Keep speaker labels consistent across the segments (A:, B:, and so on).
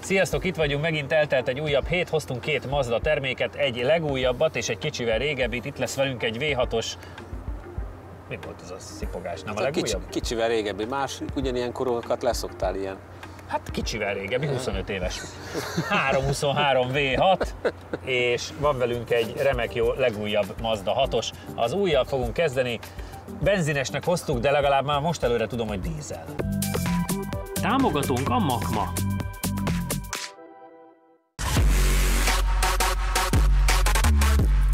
A: Sziasztok, itt vagyunk, megint eltelt egy újabb hét, hoztunk két Mazda terméket, egy legújabbat és egy kicsivel régebbit. Itt lesz velünk egy V6-os... Mi volt ez a szipogás? Nem a legújabb?
B: Kicsivel régebbi, más ugyanilyen korokat leszoktál ilyen.
A: Hát kicsivel régebbi, 25 éves. 323 V6, és van velünk egy remek jó legújabb Mazda 6-os. Az újabb fogunk kezdeni. Benzinesnek hoztuk, de legalább már most előre tudom, hogy dízel. Támogatónk a Makma.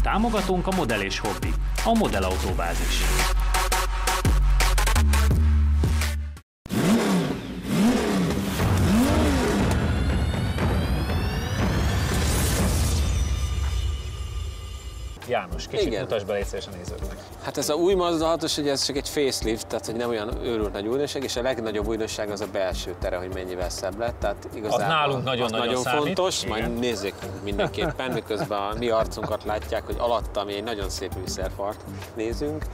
A: Támogatónk a Model és Hobby, a Model Autóbázis. János, kicsit mutasd be létszés a nézőknek.
B: Hát ez a új Mazda 6-os, ugye ez csak egy facelift, tehát hogy nem olyan őrült nagy újdonság, és a legnagyobb újdonság az a belső tere, hogy mennyivel szebb lett. Tehát igazából
A: az nálunk nagyon
B: fontos,
A: igen.
B: Majd nézzék mindenképpen, miközben a mi arcunkat látják, hogy alatta mi egy nagyon szép műszerfart nézünk.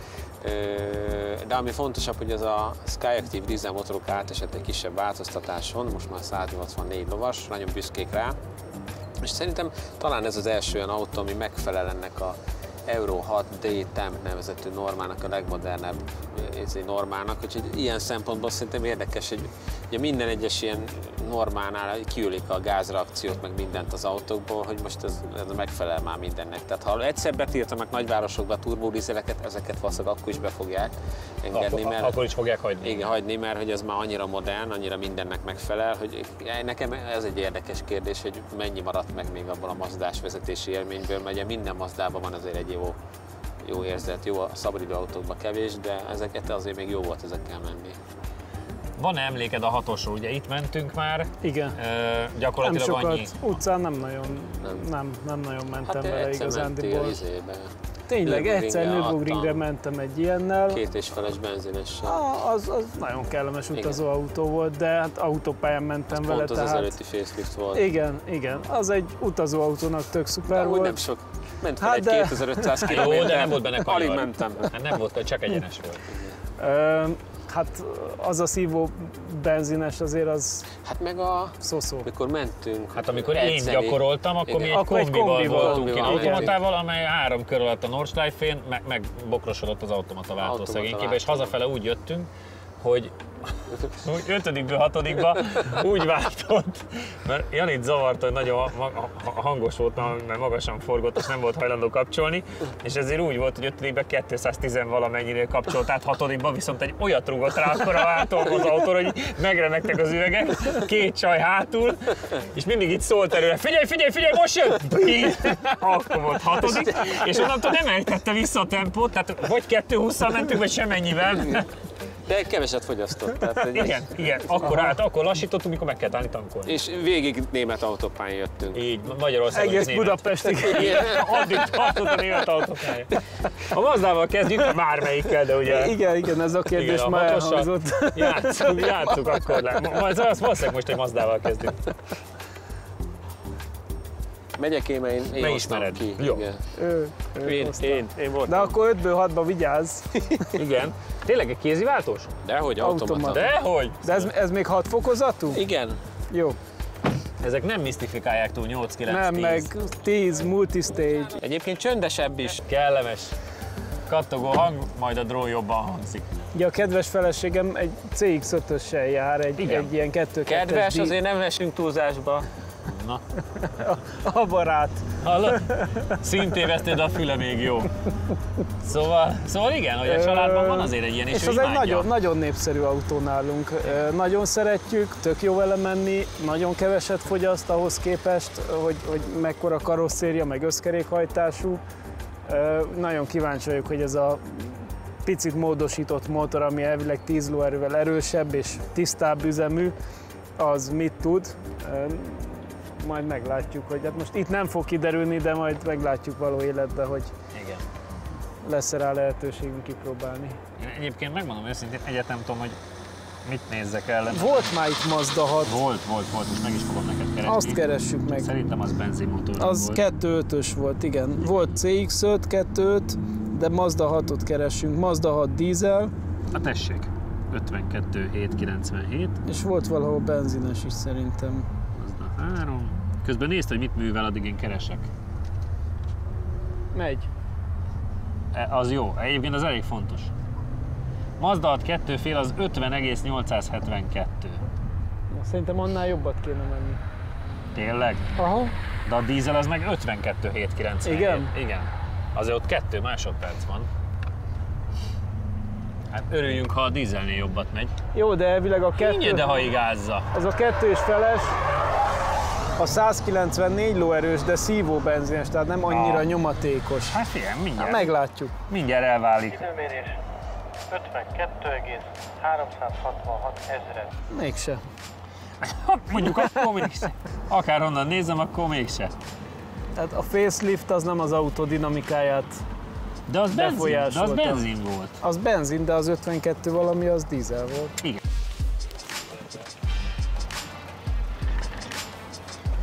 B: De ami fontosabb, hogy az a Skyactiv dízel motorok átesett egy kisebb változtatáson, most már 184 lovas, nagyon büszkék rá. És szerintem talán ez az első olyan autó, ami megfelel ennek a Euro 6D Temp nevezetű normának, a legmodernebb normának, úgyhogy ilyen szempontból szerintem érdekes, hogy ugye minden egyes ilyen normánál kiülik a gázreakciót, meg mindent az autókból, hogy most ez megfelel már mindennek. Tehát ha egyszer betiltanak nagyvárosokba a turbódízeleket, ezeket valószínűleg akkor is be fogják engedni.
A: Akkor is fogják hagyni.
B: Igen, hagyni, mert hogy ez már annyira modern, annyira mindennek megfelel, hogy nekem ez egy érdekes kérdés, hogy mennyi maradt meg még abban a mazdás vezetési élményből, mert ugye minden Mazdában van azért egy jó érzet, jó a szabadidő autókban kevés, de ezeket azért még jó volt ezekkel menni.
A: Van-e emléked a 6-osról? Ugye itt mentünk már.
C: Igen.
A: Gyakorlatilag
C: nem sokat,
A: annyi.
C: Utcán nem nagyon mentem vele igazándiból. Tényleg,
B: Nürburgringre
C: egyszer Nürburgringre mentem egy ilyennel.
B: 2,5-es benzinessel.
C: Az nagyon kellemes utazóautó volt, de hát autópályán mentem vele.
B: Pont az előtti facelift volt.
C: Igen, az egy utazóautónak tök szuper volt.
B: Nem sok. Ment fel egy 2500 km.
A: Jó, de nem volt benne kanyar.
B: Alig mentem.
A: Hát nem volt, csak egyenes volt.
C: Hát az a szívó benzines azért az...
B: Hát meg
C: szó-szó.
B: amikor mentünk...
A: Hát amikor én gyakoroltam, akkor mi egy kombival voltunk ki automatával, amely 3 kör alatt a Nordschleife-én megbokrosodott az automata váltó szegénykébe, és hazafele úgy jöttünk, hogy 5-ből 6-ba úgy váltott, mert Janit zavart, hogy nagyon hangos volt, mert magasan forgott, és nem volt hajlandó kapcsolni, és ezért úgy volt, hogy 5-ben 210 valamennyinél kapcsolt át, 6-ba viszont egy olyat rúgott rá akkor a váltóba az autóra, hogy megremegtek az üvegek, 2 csaj hátul, és mindig így szólt előre, figyelj, most jön! Akkor volt 6, és onnantól emeltette vissza a tempót, tehát vagy 220-szal mentünk, vagy semmennyivel.
B: De keveset fogyasztott.
A: Igen. Akkor lassítottunk, mikor meg kellett állni tankolni.
B: És végig német autópályán jöttünk.
A: Így, Magyarországon
C: egész Budapestig.
A: Addig tartott a német autópálya. A Mazdával kezdjük, bármelyikkel, de ugye...
C: Igen, ez a kérdés igen, már elhangzott.
A: Játsszuk akkor le. Majd azt valószínűleg most egy Mazdával kezdünk.
B: Megyek én, mert én
A: ismered
B: ki.
A: Jó.
B: Én voltam.
C: De akkor 5-ből 6-ba vigyázz.
A: Igen. Tényleg egy kéziváltós?
B: Dehogy, automata.
A: Dehogy?
C: De ez még 6 fokozatú?
B: Igen.
C: Jó.
A: Ezek nem misztifikálják túl 8-9-10.
C: Nem, meg 10 multistage.
B: Egyébként csöndesebb is.
A: Kellemes. Kattogó hang, majd a drón jobban hangzik.
C: Ugye a kedves feleségem egy CX-5-össel jár, egy ilyen 2-2-es.
B: Kedves, azért nem esünk túlzásba.
A: Na.
C: A barát.
A: Hallod? Szintéveszted, a füle még jó. Szóval igen, hogy a családban van azért egy ilyen, és
C: az egy nagyon népszerű autó nálunk. Nagyon szeretjük, tök jó vele menni, nagyon keveset fogyaszt ahhoz képest, hogy mekkora karosszéria, meg összkerékhajtású. Nagyon kíváncsi vagyok, hogy ez a picit módosított motor, ami elvileg 10 lóerővel erősebb és tisztább üzemű, az mit tud. Majd meglátjuk, hogy hát most itt nem fog kiderülni, de majd meglátjuk való életben, hogy
A: igen.
C: lesz-e rá lehetőségünk kipróbálni.
A: Én egyébként megmondom őszintén, egyáltalán nem tudom, hogy mit nézzek ellen.
C: Volt már itt Mazda 6.
A: Volt, és meg is fogom neked keresni.
C: Azt keressük meg.
A: Szerintem az benzinmotor
C: az volt. 2.5-ös volt, igen. Volt CX-5, 2.5, de Mazda 6-ot keressünk. Mazda 6 dízel.
A: Hát tessék. 52 797.
C: És volt valahol benzines is szerintem.
A: Mazda Közben nézd, hogy mit művel, addig én keresek.
C: Megy.
A: Az jó, egyébként az elég fontos. Mazda 6 2 fél az 50,872.
C: Szerintem annál jobbat kéne menni.
A: Tényleg?
C: Aha.
A: De a dízel az meg 52,797.
C: Igen?
A: Igen. Azért ott 2 másodperc van. Hát örüljünk, ha a dízelnél jobbat megy.
C: Jó, de elvileg a kettő...
A: Kínje, de haigázza.
C: Az a 2,5-es, a 194 lóerős, de szívó benzines, tehát nem annyira nyomatékos.
A: Hát figyelj, mindjárt.
C: Hát meglátjuk.
A: Mindjárt elválik.
D: Időmérés 52,366 ezred.
C: Mégse.
A: Mondjuk akkor mégse. Akárhonnan nézem, akkor mégse.
C: Tehát a facelift az nem az autó dinamikáját
A: De az
C: befolyásolta.
A: benzin volt.
C: Az benzin, de az 52 valami az dízel volt.
A: Igen.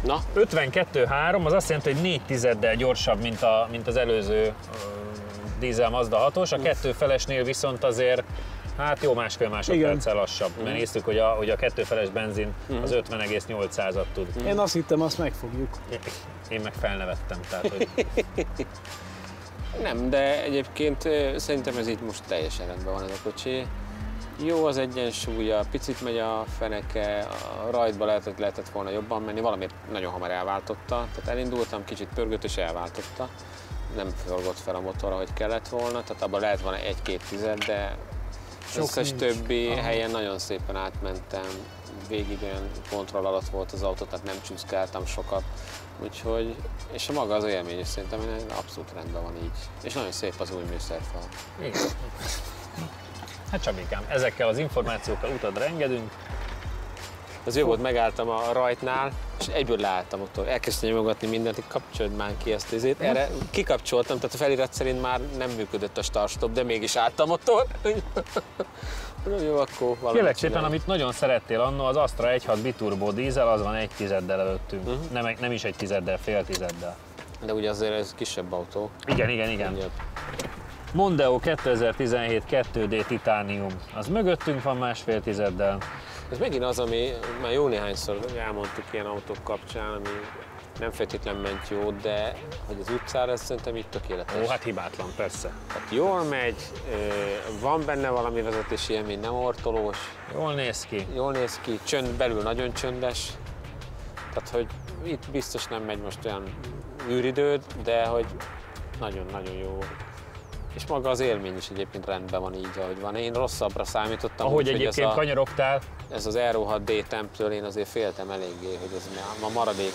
B: Na,
A: 52.3 az azt jelenti, hogy 4 tizeddel gyorsabb, mint az előző dízel Mazda 6-os, a 2 felesnél viszont azért hát jó másfél másodperccel lassabb, mert néztük, hogy a 2 feles benzin az 50,800-at tud.
C: Én azt hittem, azt megfogjuk.
A: Én meg felnevettem, tehát hogy
B: nem, de egyébként szerintem ez így most teljesen rendben van ez a kocsi. Jó az egyensúlya, picit megy a feneke, a rajtba lehetett volna jobban menni, valamiért nagyon hamar elváltotta. Tehát elindultam, kicsit pörgött és elváltotta. Nem forgott fel a motor, ahogy kellett volna, tehát abban lehet volna 1-2 tized, de összes többi helyen nagyon szépen átmentem. Végig olyan kontroll alatt volt az autó, tehát nem csúszkáltam sokat. Úgyhogy, és a maga az élmény is szerintem abszolút rendben van így. És nagyon szép az új műszerfal.
A: igen. Hát Csabikám, ezekkel az információkkal utadra engedünk.
B: Az jó volt, megálltam a rajtnál, és egyből leálltam ott, elkezdtem nyomogatni mindent, hogy kapcsold már ki ezt izét. Erre kikapcsoltam, tehát a felirat szerint már nem működött a start-stop, de mégis álltam ott. Jó, akkor valami.
A: Kérlek szépen, amit nagyon szerettél annó, az Astra 1.6 biturbo dízel, az van 1 tizeddel előttünk. Nem is 1 tizeddel, fél tizeddel.
B: De ugye azért ez kisebb autó.
A: Igen. Mondeo 2017 2D Titanium, az mögöttünk van másfél tizeddel.
B: Ez megint az, ami már jó néhányszor elmondtuk ilyen autók kapcsán, ami nem feltétlenül ment jó, de hogy az utcára ez szerintem így tökéletes.
A: Ó, hát hibátlan, persze.
B: Tehát jól megy, van benne valami vezetési élmény, nem ortolós,
A: Jól néz ki.
B: Csönd belül nagyon csöndes, tehát hogy itt biztos nem megy most olyan űridőd, de hogy nagyon-nagyon jó. És maga az élmény is egyébként rendben van így, ahogy van. Én rosszabbra számítottam.
A: Ahogy egyébként kanyarogtál.
B: Ez az Aero 6D temptől én azért féltem eléggé, hogy ez a maradék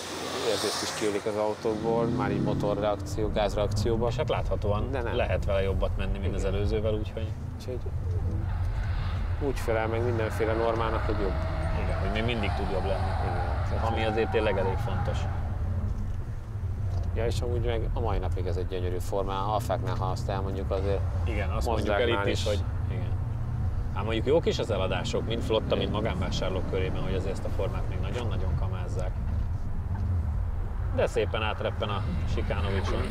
B: érzést is kiölik az autókból, már így motorreakció, gázreakcióban.
A: És hát láthatóan lehet vele jobbat menni, mint az előzővel, úgyhogy
B: úgy felel meg mindenféle normának, hogy jobb.
A: igen, hogy még mindig tud jobb lenni. Igen. Ami azért tényleg elég fontos.
B: Ja, és amúgy meg a mai napig ez egy gyönyörű formá, Alfáknál, ha azt elmondjuk azért.
A: Igen, azt mondjuk el itt is, hogy igen. Hát mondjuk jók is az eladások, mind flotta, mind magánvásárlók körében, hogy azért ezt a formát még nagyon-nagyon kamázzák. De szépen átreppen a Sikánovicson.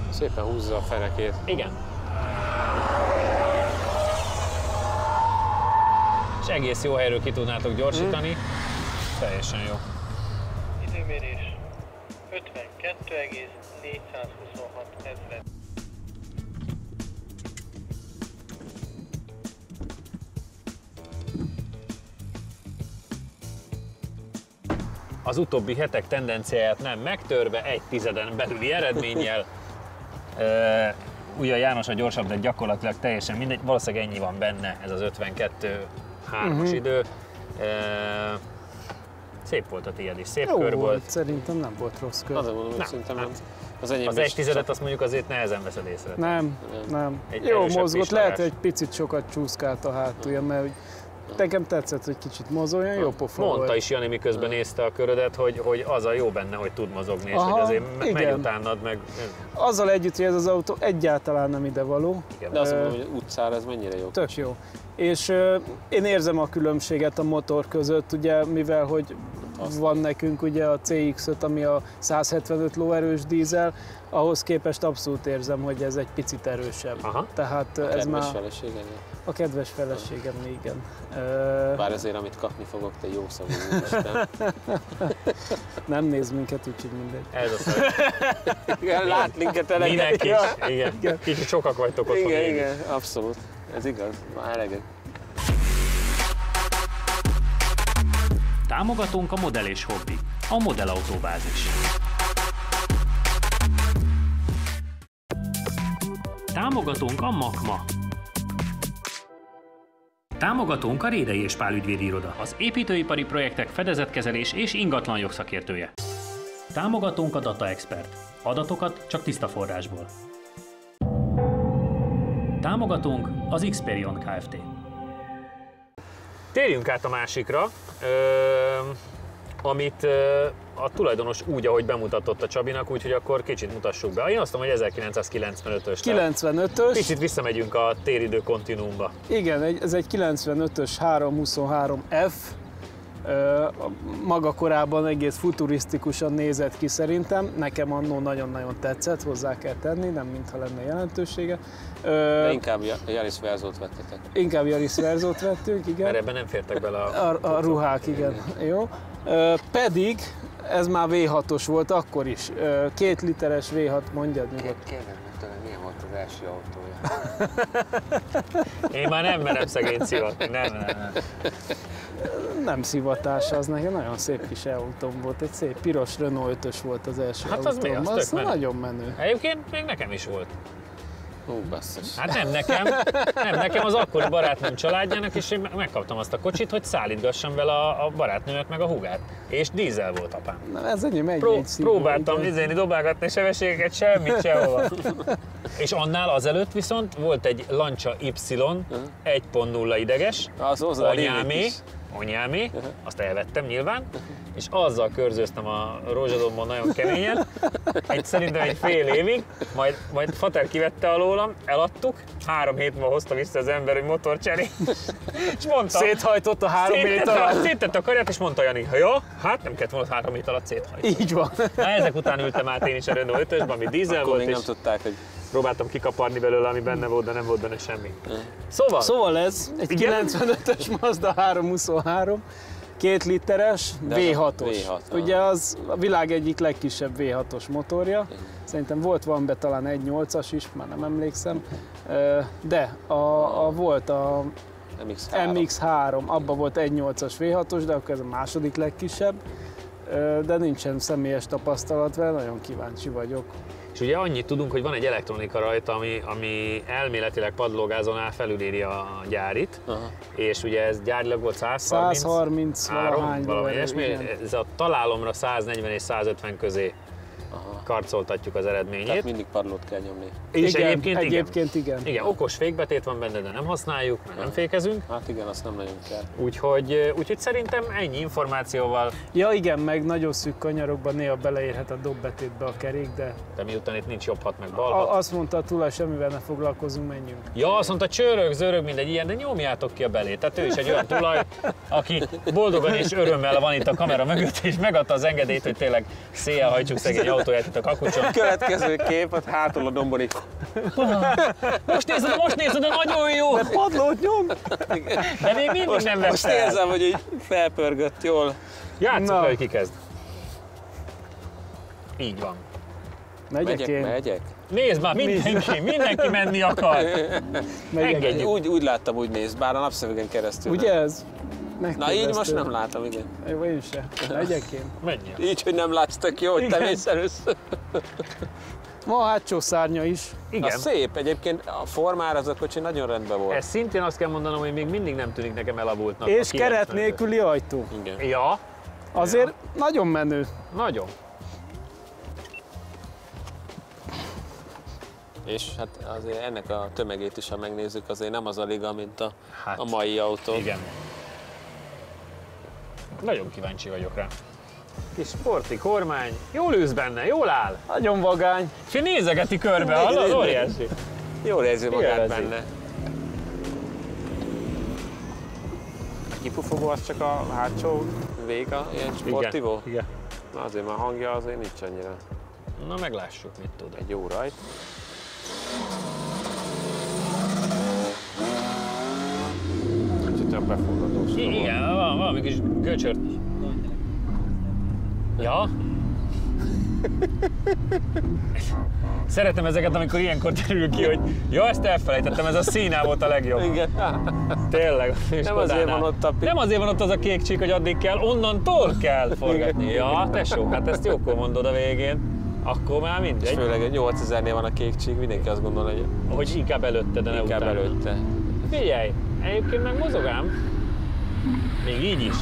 B: Szépen húzza a fenekét.
A: Igen. És egész jó helyről ki tudnátok gyorsítani. Teljesen jó.
D: Időmérés 52,426 ezred.
A: Az utóbbi hetek tendenciáját nem megtörve, 1 tizeden belüli eredménnyel. Ugyan János a gyorsabb, de gyakorlatilag teljesen mindegy. Valószínűleg ennyi van benne, ez az 52-3-as idő. Szép volt a tiéd is, szép
C: Jó
A: kör volt.
C: Szerintem nem volt rossz kör.
B: Azért mondom, hogy szerintem
A: hát
B: az enyém
A: az 1 tizedet azt mondjuk azért nehezen veszed észre.
C: Nem.
A: Egy
C: Jó
A: erősebb
C: mozgott,
A: pislogás.
C: lehet, hogy egy picit sokat csúszkált a hátulja, mert hogy nekem tetszett, hogy kicsit mozoljon, jó pofa volt.
A: Mondta is Jani, miközben nézte a körödet, hogy az a jó benne, hogy tud mozogni, és
C: Aha,
A: hogy azért megy
C: igen.
A: utánad, meg...
C: Azzal együtt, hogy ez az autó egyáltalán nem idevaló.
B: De azt mondom, hogy utcára ez mennyire jó.
C: Tök jó. És én érzem a különbséget a motor között, ugye, mivel hogy van nekünk ugye a CX-5, ami a 175 lóerős dízel, ahhoz képest abszolút érzem, hogy ez egy picit erősebb.
A: Aha.
C: Tehát
B: A
C: ez
B: kedves
C: már
B: feleségem.
C: a kedves feleségem, igen.
B: Bár ezért, amit kapni fogok, te jó szavú úristen.
C: Nem néz minket, úgyhogy mindegy.
A: Ez a szó.
B: Lát minket eleget.
A: Mindenki. Igen. Kicsit sokak vagytok otthon.
B: Igen, abszolút. Ez igaz, már eleget.
E: Támogatónk a Model és Hobby, a Model Autóbázis. Támogatónk a Makma. Támogatónk a Rédei és Pál ügyvédi iroda, az építőipari projektek fedezetkezelés és ingatlan jogszakértője. Támogatónk a Data Expert. Adatokat csak tiszta forrásból. Támogatónk az Xperion Kft.
A: Térjünk át a másikra, amit a tulajdonos úgy, ahogy bemutatott a Csabinak, úgyhogy akkor kicsit mutassuk be. Én azt mondom, hogy 1995-ös.
C: 95-ös.
A: Kicsit visszamegyünk a téridő kontinuumba.
C: Igen, ez egy 95-ös 323F. Maga korában egész futurisztikusan nézett ki szerintem. Nekem annó nagyon-nagyon tetszett, hozzá kell tenni, nem mintha lenne jelentősége.
B: De inkább Yaris Verzót vettetek.
C: Inkább Yaris Verzót vettünk, igen.
A: Mert ebben nem fértek bele
C: a ruhák, igen. Jó. Pedig ez már V6-os volt akkor is. 2 literes V6, mondjad nyugodt.
B: Kérlek meg tőle, milyen volt az első autója?
A: Én már nem merem szegény szivatni. Nem.
C: Nem szivatás, az nekem nagyon szép kis autóm volt. Egy szép piros Renault 5-ös volt az első
A: Hát az mi?
C: autóm.
A: Az
C: Az
A: tök menő.
C: nagyon menő.
A: Egyébként még nekem is volt.
B: Basszus.
A: Hát nem nekem az akkori barátnőm családjának, és én megkaptam azt a kocsit, hogy szállítgassam vele a barátnőmet meg a húgát. És dízel volt apám.
C: Na, ez ennyi megy.
A: Próbáltam dobálgatni sebességeket, semmit sehova. És annál azelőtt viszont volt egy Lancia Y 1.0 ideges,
B: Az
A: anyámé, azt elvettem nyilván, és azzal körzőztem a rózsadombon nagyon keményen, szerintem egy fél évig, majd fater kivette alólam, eladtuk, 3 hét múlva hozta vissza az ember, hogy motorcseré, és mondta...
C: Széthajtott a 3 hét alatt.
A: Széttette a karját, és mondta Jani, jó, hát nem kellett volna 3 hét alatt széthajtani.
C: Így van.
A: Na, ezek után ültem át én is a Renault 5-ösbe, ami dízel
B: Akkor
A: volt,
B: még
A: és
B: nem tudták, hogy...
A: próbáltam kikaparni belőle, ami benne volt, de nem volt benne semmi.
C: Szóval ez egy 95-ös Mazda 323, 2 literes V6-os. Ugye az a világ egyik legkisebb V6-os motorja. Szerintem volt be talán 1.8-as is, már nem emlékszem. De volt a MX-3, abban volt 1.8-as V6-os, de akkor ez a második legkisebb. De nincsen személyes tapasztalat vele, nagyon kíváncsi vagyok.
A: És ugye annyit tudunk, hogy van egy elektronika rajta, ami elméletileg padlógázonál felüléri a gyárit, és ugye ez gyárilag volt
C: 130
A: valami ilyesmi, ez a találomra 140 és 150 közé karcoltatjuk az eredményét.
B: Tehát mindig padlót kell nyomni.
A: És
C: igen, egyébként igen.
A: Igen, okos fékbetét van benne, de nem használjuk, mert nem fékezünk.
B: Hát igen, azt nem nagyon kell.
A: Úgyhogy szerintem ennyi információval.
C: Ja igen, meg nagyon szűk kanyarokban néha beleérhet a dobbbetétbe a kerék, de
A: miután itt nincs jobb hat meg bal hat.
C: azt mondta a tulaj, semmivel ne foglalkozunk, menjünk.
A: Ja, azt mondta, csörög, zörög, mindegy ilyen, de nyomjátok ki a belét. Tehát ő is egy olyan tulaj, aki boldogan és örömmel van itt a kamera mögött, és megadta az engedélyt, hogy tényleg széjjel hajtsuk szegény autóját itt a kakucson.
B: Következő kép, ott hátul a dombon így.
A: Most nézed, de nagyon jó!
C: De padlót nyom!
A: De még mindig nem vesz
B: Most
A: el.
B: érzem, hogy így felpörgött jól.
A: Játsszuk le, hogy ki kezd. Így van.
C: Megyek én?
B: Megyek.
A: Nézd már, mindenki menni akar. Engedjük.
B: Úgy láttam, úgy néz, bár a napszövegen keresztül.
C: Ugye ez?
B: Na így most nem látom, igen.
C: Jó, én se. Megyek én?
A: Menjél.
B: Így, hogy nem látsz tök jó, hogy te mész először.
C: Ma a hátsó szárnya is.
A: Igen.
B: Na szép, egyébként a formára az a kocsi nagyon rendben volt.
A: Ez szintén azt kell mondanom, hogy még mindig nem tűnik nekem elavultnak.
C: És keret nélküli ajtó.
B: Igen.
A: Ja,
C: Azért nagyon menő.
A: nagyon.
B: És hát azért ennek a tömegét is, ha megnézzük, azért nem az a liga, mint a
A: Hát,
B: mai autó.
A: Igen. Nagyon kíváncsi vagyok rá. Kis sporti kormány, jól ülsz benne, jól áll.
C: Nagyon vagány.
A: És nézegeti körbe, hallod? Óriási.
B: Jól érzi magát
A: Élvezi.
B: benne. A kipufogó az csak a hátsó Véga, ilyen sportivó?
A: Igen.
B: Na azért már hangja azért nincs annyira.
A: Na meglássuk, mit tud.
B: Egy jó rajt. Kicsit olyan befogadós.
A: Igen, van valami kis göcsört. Ja? Szeretem ezeket, amikor ilyenkor derül ki, hogy ja, ezt elfelejtettem, ez a színál volt a legjobb.
B: Igen.
A: Tényleg.
B: Nem azért van ott a
A: Nem azért van ott az a kék csík, hogy addig kell, onnantól kell forgatni. Ja, tesó, hát ezt jókor mondod a végén. Akkor már
B: És
A: mindegy.
B: főleg 8000-nél van a kék csík, mindenki azt gondolja,
A: Hogy inkább előtte, de ne
B: inkább
A: utána.
B: előtte.
A: Figyelj, egyébként meg mozog ám. Még így is.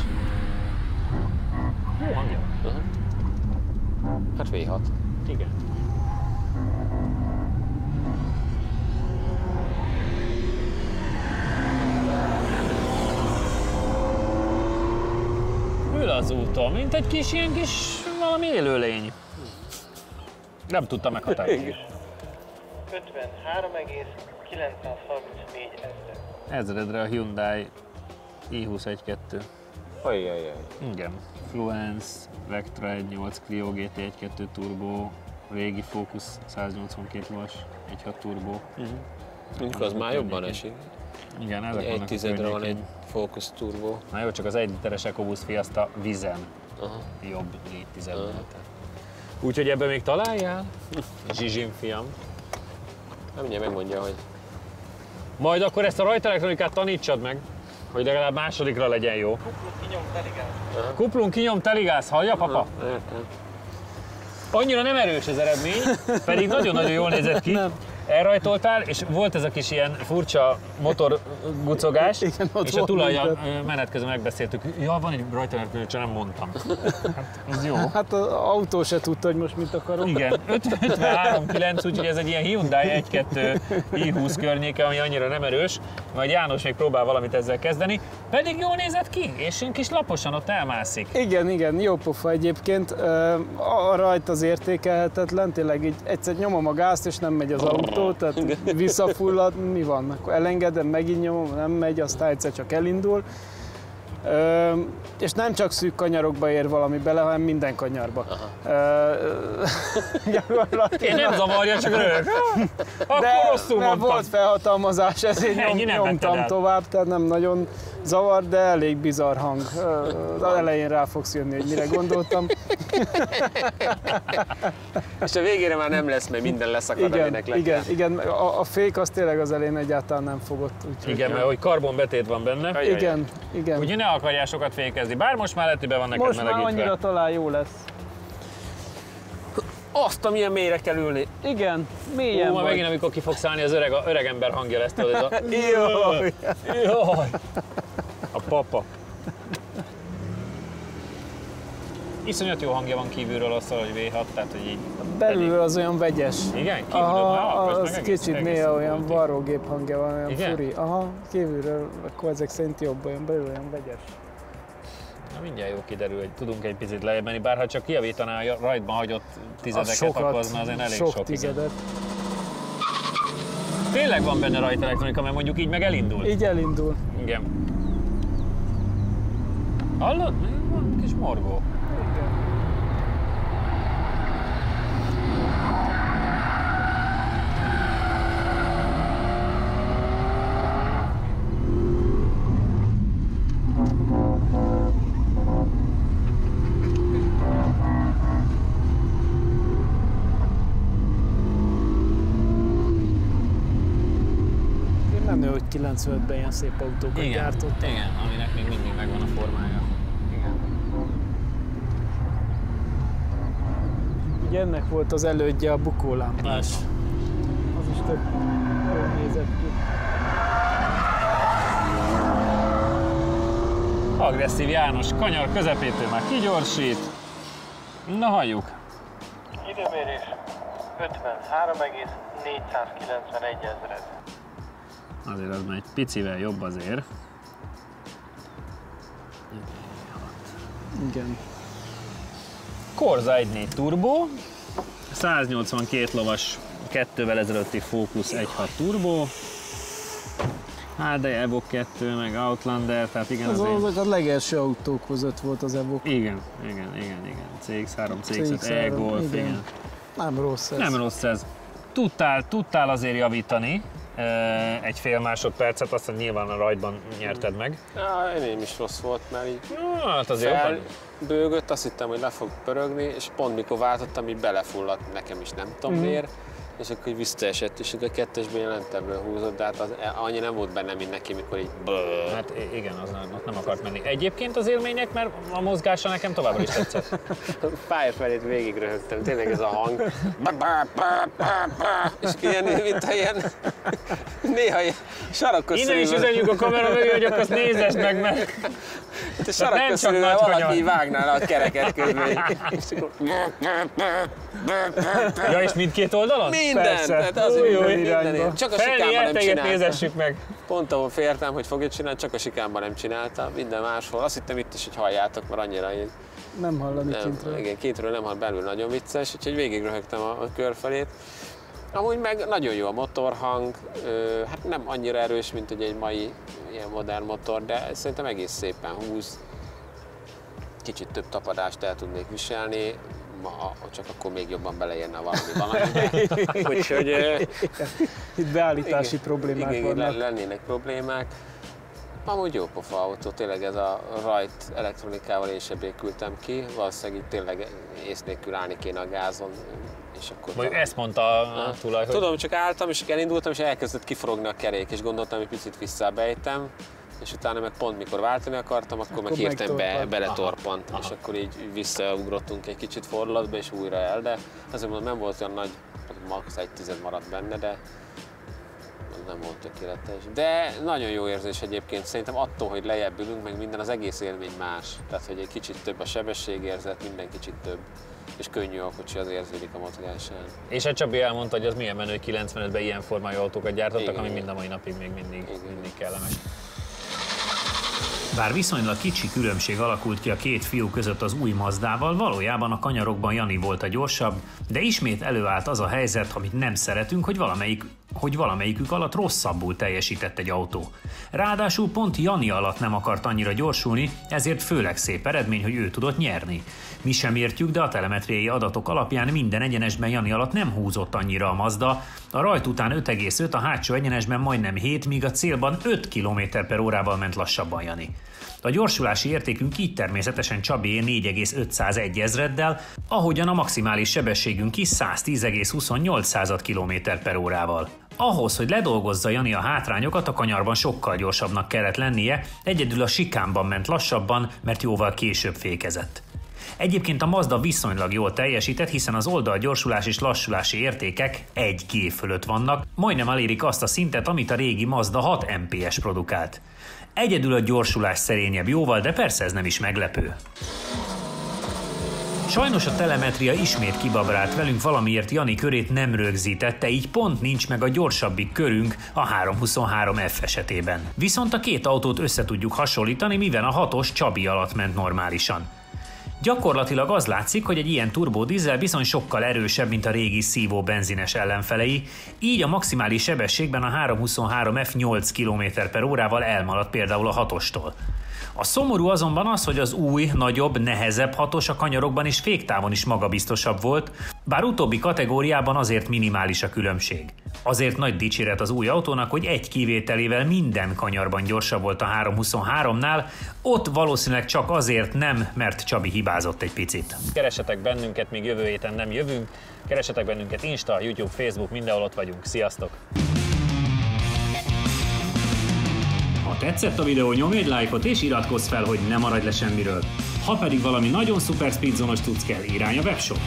A: Jó hangja.
B: Hát V6.
A: Igen. Ül az úton, mint egy kis ilyen kis valami élőlény. Nem tudta meghatározni.
D: 53,934 ezer.
A: Ezredre a Hyundai i2012.
B: Ajjajjaj.
A: Igen. Fluence, Vectra 1.8 Clio GT 1.2 Turbo, régi Focus 182 lovas 1.6 Turbo.
B: Mondjuk az már jobban esik.
A: Igen, ezek vannak a
B: 1.10-re van egy
A: környékén.
B: Focus Turbo.
A: Na jó, csak az 1 literes EcoBoost Fiesta Vizen
B: Aha.
A: jobb 4 Úgyhogy ebben még találjál? Zsizsim, fiam.
B: Nem mindjárt megmondja, hogy
A: Majd akkor ezt a rajtelektronikát tanítsad meg, hogy legalább másodikra legyen jó. Kuplung kinyom teligáz, hallja, papa?
B: értem.
A: Annyira nem erős az eredmény, pedig nagyon-nagyon jól nézett ki. Elrajtoltál, és volt ez a kis ilyen furcsa motorgucogás,
C: Igen, ott
A: és a
C: volt
A: tulajjal
C: minden.
A: menet közben megbeszéltük. Ja, van egy rajtelektronika, csak nem mondtam. Hát, ez jó.
C: Hát az autó se tudta, hogy most mit akarok.
A: Igen, 53.9, úgyhogy ez egy ilyen Hyundai 1.2 i20 környéke, ami annyira nem erős. Majd János még próbál valamit ezzel kezdeni. Pedig jól nézett ki, és én kis laposan ott elmászik.
C: Igen, jó pofa egyébként. A rajt az értékelhetetlen, tényleg így egyszer nyomom a gázt, és nem megy az autó, tehát visszafullad, mi van? Akkor elengedem, megint nyomom, nem megy, aztán egyszer csak elindul. És nem csak szűk kanyarokba ér valami bele, hanem minden kanyarba.
A: Én nem zavarja, csak röhög. Akkor rosszul
C: nem
A: mondtam.
C: volt felhatalmazás, ezért
A: Ennyi nem vetted
C: nyomtam
A: el.
C: tovább, tehát nem nagyon zavar, de elég bizarr hang. Az elején rá fogsz jönni, hogy mire gondoltam.
B: És a végére már nem lesz, mert minden leszakad, aminek le kell.
C: Igen, a fék az tényleg az elején egyáltalán nem fogott. Úgyhogy
A: Igen, mert hogy karbonbetét van benne.
C: Igen.
A: Úgyhogy ne akarjál sokat fékezni, bár most már letibe van neked
C: Most már
A: melegítve.
C: annyira talán jó lesz.
B: Azt, amilyen mélyre kell ülni.
C: Igen, mélyen
A: Ma
C: vagy.
A: megint, amikor ki fog szállni az öreg ember hangja lesz, tudod, ez a...
C: Jaj.
A: Jaj! A papa. Iszonyat jó hangja van kívülről azzal, hogy V6, tehát hogy így...
C: Belülről az olyan vegyes.
A: Igen? Kívülről már
C: Az kicsit néha olyan
A: volt.
C: varrógép hangja van, olyan
A: Igen?
C: furi. Aha, kívülről, akkor ezek szerint jobb, olyan belül olyan vegyes.
A: Na mindjárt jó kiderül, hogy tudunk egy picit lejjebb menni, bár ha csak kijavítaná a rajtban hagyott tizedeket, akkor az már azért elég sok. Igen.
C: tizedet.
A: Tényleg van benne rajtelektronika, mert mondjuk így meg elindul.
C: Így elindul.
A: Igen. Hallod? Van kis morgó.
C: Menő, hogy 95-ben ilyen szép autókat gyártottak.
A: Igen, aminek még mindig megvan a formája. Igen.
C: Ugye ennek volt az elődje a bukólámpás. Az is tök jól nézett ki.
A: Agresszív János kanyar közepétől már kigyorsít. Na halljuk.
D: Időmérés 53,491 ezred.
A: Azért az már egy picivel jobb azért.
C: Igen.
A: Corsa 1.4 Turbo, 182 lovas 2-vel ezelőtti Focus 1.6 Turbo, Hát de Evoque 2, meg Outlander, tehát igen azért...
C: Azok a legelső autók között volt az Evoque.
A: Igen. CX-3, CX-5, E-Golf, igen.
C: Nem rossz ez.
A: Nem rossz ez. Tudtál azért javítani egy fél másodpercet, aztán nyilván a rajtban nyerted meg.
B: Ja, én is rossz volt, mert így
A: Hát azért
B: felbőgött, azt hittem, hogy le fog pörögni, és pont mikor váltottam, így belefulladt nekem is, nem tudom miért. És akkor így visszaesett, és a kettesben jelentebből húzott, de hát az annyi nem volt benne, mint neki, mikor így
A: Hát igen, az nem akart menni. Egyébként az élmények, mert a mozgása nekem továbbra is tetszett.
B: Pálya felét végig röhögtem, tényleg ez a hang. És ilyen, mint a ilyen, néha ilyen sarakköszönővel.
A: Innen is üzenjük a kamera mögé, hogy akkor azt nézesd meg, mert
B: te sarakköszönővel valaki vágná le a kereket közben.
A: Ja, és mindkét oldalon?
B: Minden! Tehát az minden. Csak a sikámban nem csináltam.
A: Nézessük meg.
B: Pont ahol féltem, hogy fogja csinálni, csak a sikámban nem csináltam. Minden máshol. Azt hittem itt is, hogy halljátok, mert annyira így...
C: Nem hallani kintről.
B: Igen, kintről nem hall, belül nagyon vicces, úgyhogy végig röhögtem a kör felét. Amúgy meg nagyon jó a motorhang, hát nem annyira erős, mint ugye egy mai ilyen modern motor, de szerintem egész szépen húz. Kicsit több tapadást el tudnék viselni, csak akkor még jobban beleérne valamibe. Úgyhogy...
C: Itt beállítási problémák vannak.
B: Lennének problémák. Amúgy jó pofa autó, tényleg ez a rajt elektronikával én sem békültem ki, valószínűleg így tényleg ész nélkül állni kéne a gázon. És akkor
A: mondjuk ezt mondta a tulaj, hogy...
B: Tudom, csak álltam, és elindultam, és elkezdett kiforogni a kerék, és gondoltam, hogy picit visszabejtem, és utána meg pont mikor váltani akartam, akkor meg hirtelen beletorpant, és akkor így visszaugrottunk egy kicsit fordulatba, és újra el, de azért mondom, nem volt olyan nagy, max. 1/10 maradt benne, de nem volt tökéletes. De nagyon jó érzés egyébként, szerintem attól, hogy lejjebb ülünk, meg minden, az egész élmény más. Tehát, hogy egy kicsit több a sebességérzet, minden kicsit több. És könnyű a kocsi, az érződik a mozgásán.
A: És a Csabi elmondta, hogy az milyen menő, 95-ben ilyen formájú autókat gyártottak,
B: igen,
A: ami mind a mai napig még mindig kellemes.
E: Bár viszonylag kicsi különbség alakult ki a két fiú között az új Mazdával, valójában a kanyarokban Jani volt a gyorsabb, de ismét előállt az a helyzet, amit nem szeretünk, hogy valamelyikük alatt rosszabbul teljesített egy autó. Ráadásul pont Jani alatt nem akart annyira gyorsulni, ezért főleg szép eredmény, hogy ő tudott nyerni. Mi sem értjük, de a telemetriai adatok alapján minden egyenesben Jani alatt nem húzott annyira a Mazda, a rajt után 5,5, a hátsó egyenesben majdnem 7, míg a célban 5 km/órával ment lassabban Jani. A gyorsulási értékünk így természetesen Csabié 4,501 ezreddel, ahogyan a maximális sebességünk is 110,28 km/órával. Ahhoz, hogy ledolgozza Jani a hátrányokat, a kanyarban sokkal gyorsabbnak kellett lennie, egyedül a sikánban ment lassabban, mert jóval később fékezett. Egyébként a Mazda viszonylag jól teljesített, hiszen az oldalgyorsulás és lassulási értékek 1 G fölött vannak, majdnem elérik azt a szintet, amit a régi Mazda 6 MPS produkált. Egyedül a gyorsulás szerényebb jóval, de persze ez nem is meglepő. Sajnos a telemetria ismét kibabrált velünk, valamiért Jani körét nem rögzítette, így pont nincs meg a gyorsabbik körünk a 323F esetében. Viszont a két autót össze tudjuk hasonlítani, mivel a 6-os Csabi alatt ment normálisan. Gyakorlatilag az látszik, hogy egy ilyen turbódízel bizony sokkal erősebb, mint a régi szívó benzines ellenfelei, így a maximális sebességben a 323F 8 km/órával elmaradt például a 6-ostól. A szomorú azonban az, hogy az új, nagyobb, nehezebb 6-os a kanyarokban és féktávon is magabiztosabb volt, bár utóbbi kategóriában azért minimális a különbség. Azért nagy dicséret az új autónak, hogy egy kivételével minden kanyarban gyorsabb volt a 323-nál, ott valószínűleg csak azért nem, mert Csabi hibázott egy picit.
A: Keressetek bennünket, még jövő héten nem jövünk, keressetek bennünket Insta, YouTube, Facebook, mindenhol ott vagyunk. Sziasztok!
E: Ha tetszett a videó, nyomj egy lájkot és iratkozz fel, hogy ne maradj le semmiről. Ha pedig valami nagyon szuper speedzónos tudsz kell, irány a webshop.